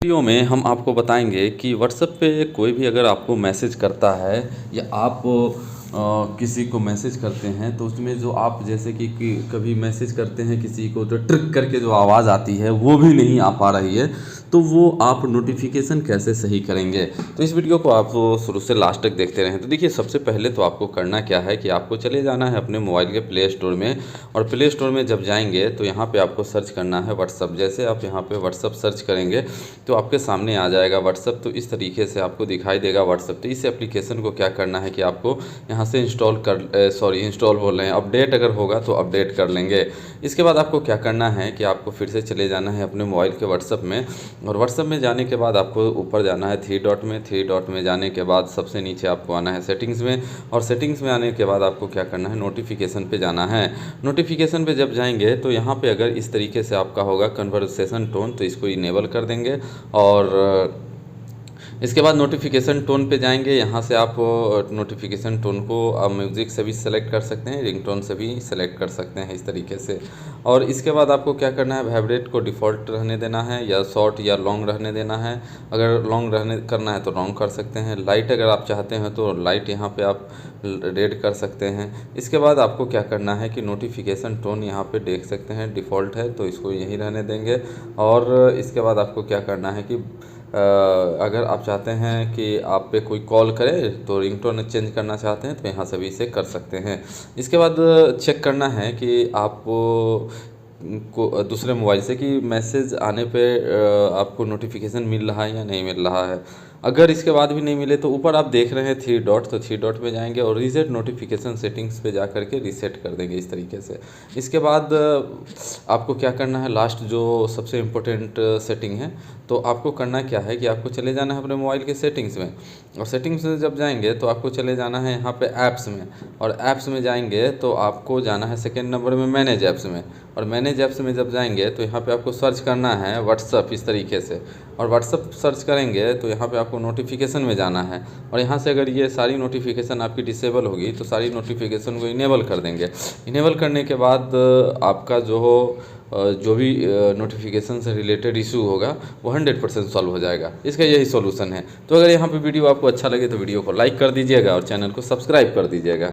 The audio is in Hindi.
वीडियो में हम आपको बताएंगे कि व्हाट्सएप पे कोई भी अगर आपको मैसेज करता है या आप किसी को मैसेज करते हैं तो उसमें जो आप जैसे कि कभी मैसेज करते हैं किसी को तो ट्रिक करके जो आवाज़ आती है वो भी नहीं आ पा रही है, तो वो आप नोटिफिकेशन कैसे सही करेंगे। तो इस वीडियो को आप शुरू से लास्ट तक देखते रहें। तो देखिए, सबसे पहले तो आपको करना क्या है कि आपको चले जाना है अपने मोबाइल के प्ले स्टोर में, और प्ले स्टोर में जब जाएंगे तो यहाँ पे आपको सर्च करना है व्हाट्सअप। जैसे आप यहाँ पे व्हाट्सअप सर्च करेंगे तो आपके सामने आ जाएगा व्हाट्सअप। तो इस तरीके से आपको दिखाई देगा व्हाट्सअप। तो इस एप्लीकेशन को क्या करना है कि आपको यहाँ से इंस्टॉल बोल रहे हैं, अपडेट अगर होगा तो अपडेट कर लेंगे। इसके बाद आपको क्या करना है कि आपको फिर से चले जाना है अपने मोबाइल के व्हाट्सअप में, और व्हाट्सअप में जाने के बाद आपको ऊपर जाना है थ्री डॉट में जाने के बाद सबसे नीचे आपको आना है सेटिंग्स में, और सेटिंग्स में आने के बाद आपको क्या करना है नोटिफिकेशन पे जाना है। नोटिफिकेशन पे जब जाएंगे तो यहाँ पे अगर इस तरीके से आपका होगा कन्वर्सेशन टोन, तो इसको इनेबल कर देंगे। और इसके बाद नोटिफिकेशन टोन पे जाएंगे। यहाँ से आप नोटिफिकेशन टोन को आप म्यूज़िक से भी सेलेक्ट कर सकते हैं, रिंगटोन से भी सेलेक्ट कर सकते हैं इस तरीके से। और इसके बाद आपको क्या करना है, वाइब्रेट को डिफ़ॉल्ट रहने देना है या शॉर्ट या लॉन्ग रहने देना है। अगर लॉन्ग रहने करना है तो लॉन्ग कर सकते हैं। लाइट अगर आप चाहते हैं तो लाइट यहाँ पे आप रेड कर सकते हैं। इसके बाद आपको क्या करना है कि नोटिफिकेशन टोन यहाँ पे देख सकते हैं डिफ़ॉल्ट है तो इसको यहीं रहने देंगे। और इसके बाद आपको क्या करना है कि अगर आप चाहते हैं कि आप पे कोई कॉल करे तो रिंगटोन चेंज करना चाहते हैं तो यहाँ से भी इसे कर सकते हैं। इसके बाद चेक करना है कि आप को दूसरे मोबाइल से कि मैसेज आने पे आपको नोटिफिकेशन मिल रहा है या नहीं मिल रहा है। अगर इसके बाद भी नहीं मिले तो ऊपर आप देख रहे हैं थ्री डॉट, तो थ्री डॉट पे जाएंगे और रीसेट नोटिफिकेशन सेटिंग्स पे जा करके रीसेट कर देंगे इस तरीके से। इसके बाद आपको क्या करना है, लास्ट जो सबसे इम्पोर्टेंट सेटिंग है, तो आपको करना क्या है कि आपको चले जाना है अपने मोबाइल के सेटिंग्स में, और सेटिंग्स में जब जाएंगे तो आपको चले जाना है यहाँ पे ऐप्स में, और ऐप्स में जाएंगे तो आपको जाना है सेकेंड नंबर में मैनेज ऐप्स में। और मैनेज ऐप्स में जब जाएंगे तो यहाँ पे आपको सर्च करना है व्हाट्सअप इस तरीके से, और व्हाट्सअप सर्च करेंगे तो यहाँ पे आपको नोटिफिकेशन में जाना है, और यहाँ से अगर ये सारी नोटिफिकेशन आपकी डिसेबल होगी तो सारी नोटिफिकेशन को इनेबल कर देंगे। इनेबल करने के बाद आपका जो भी नोटिफिकेशन से रिलेटेड इशू होगा वो 100% सॉल्व हो जाएगा। इसका यही सॉल्यूशन है। तो अगर यहाँ पे वीडियो आपको अच्छा लगे तो वीडियो को लाइक कर दीजिएगा और चैनल को सब्सक्राइब कर दीजिएगा।